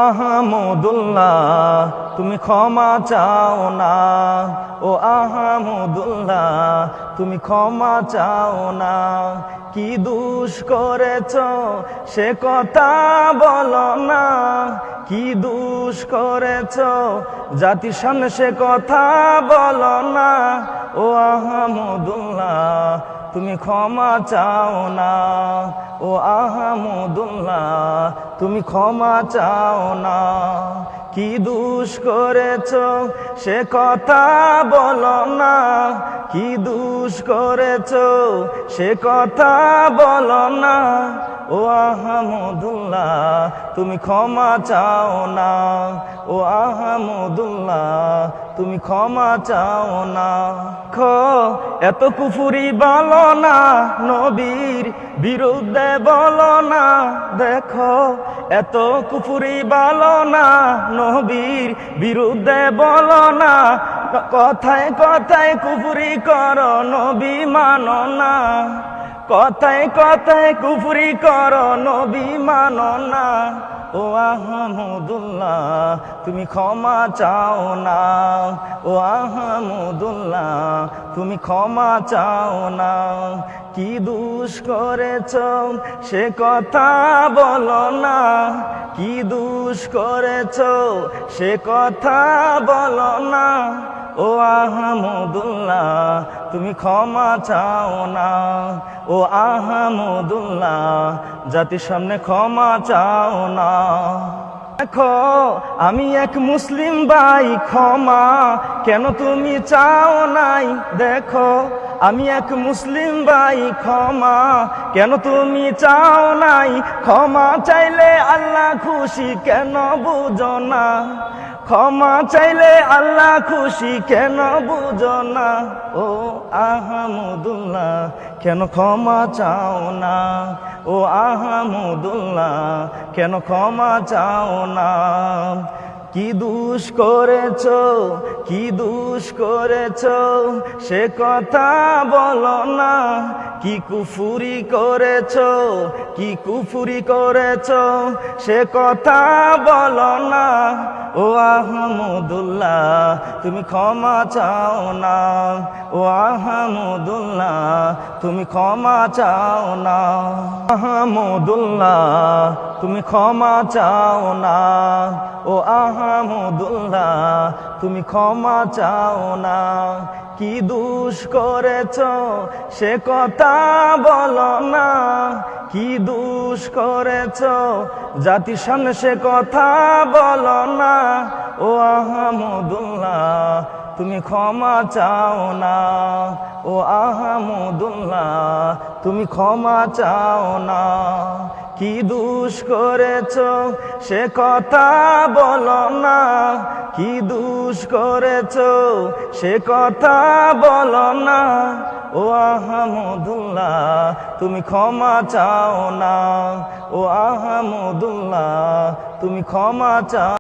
আহমদুল্লাহ তুমি ক্ষমা চাও না, ও আহমদুল্লাহ তুমি ক্ষমা চাও না। কি দোষ করেছ সে কথা বলো না, কি দোষ করেছ জাতির সামনে সে কথা বলো না। ও আহমদুল্লাহ তুমি ক্ষমা চাও না, ও আহমদুল্লাহ তুমি ক্ষমা চাও না। কি দোষ করেছ সে কথা বলো না, কি দোষ করেছ সে কথা বলো না। ও আহমদুল্লাহ তুমি ক্ষমা চাও না, ও আহমদুল্লাহ তুমি ক্ষমা চাও না। এত কুফুরি বলো না, নবীর বিরুদ্ধে বলো না। দেখো এত কুফুরি বলো না, নবীর বিরুদ্ধে বলো না। কথায় কথায় কুফুরি করো, নবী মানো না। কথায় কথায় কুফরি করো, নবী মানো না। ও আহমদুল্লাহ তুমি ক্ষমা চাও না, ও আহমদুল্লাহ তুমি ক্ষমা চাও না। কি দোষ করেছ সে কথা বলো না, কি দোষ করেছ সে কথা বলো না। ও আহমদুল্লাহ তুমি ক্ষমা চাও না, ও আহমদুল্লাহ জাতির সামনে ক্ষমা চাও না। দেখো আমি এক মুসলিম ভাই, ক্ষমা কেন তুমি চাও নাই। দেখো আমি এক মুসলিম ভাই, ক্ষমা কেন তুমি চাও নাই। ক্ষমা চাইলে আল্লাহ খুশি কেন বুঝো না, ক্ষমা চাইলে আল্লাহ খুশি কেন বুঝো না। ও আহমদুল্লাহ কেন ক্ষমা চাও না, ও আহমদুল্লাহ কেন ক্ষমা চাও না। কি দোষ করেছ, কি দোষ করেছ সে কথা বলো না। কি কুফুরি করেছ, কি কুফুরি করেছ সে কথা বলো না। ও আহমদুল্লাহ তুমি ক্ষমা চাও না, ও আহমদুল্লাহ তুমি ক্ষমা চাও না। আহমদুল্লাহ তুমি ক্ষমা চাও না, ও আহমদুল্লাহ তুমি ক্ষমা চাও না। কি দোষ করেছ সে কথা বলো না, কি দোষ করেছ জাতির সামনে সে কথা বলো না। ও আহমদুল্লাহ তুমি ক্ষমা চাও না, ও আহমদুল্লাহ তুমি ক্ষমা চাও না। কি দোষ করেছ সে কথা বলো না, কি দোষ করেছ সে কথা বলো না। ও আহমদুল্লাহ তুমি ক্ষমা চাও না, ও আহমদুল্লাহ তুমি ক্ষমা চাও।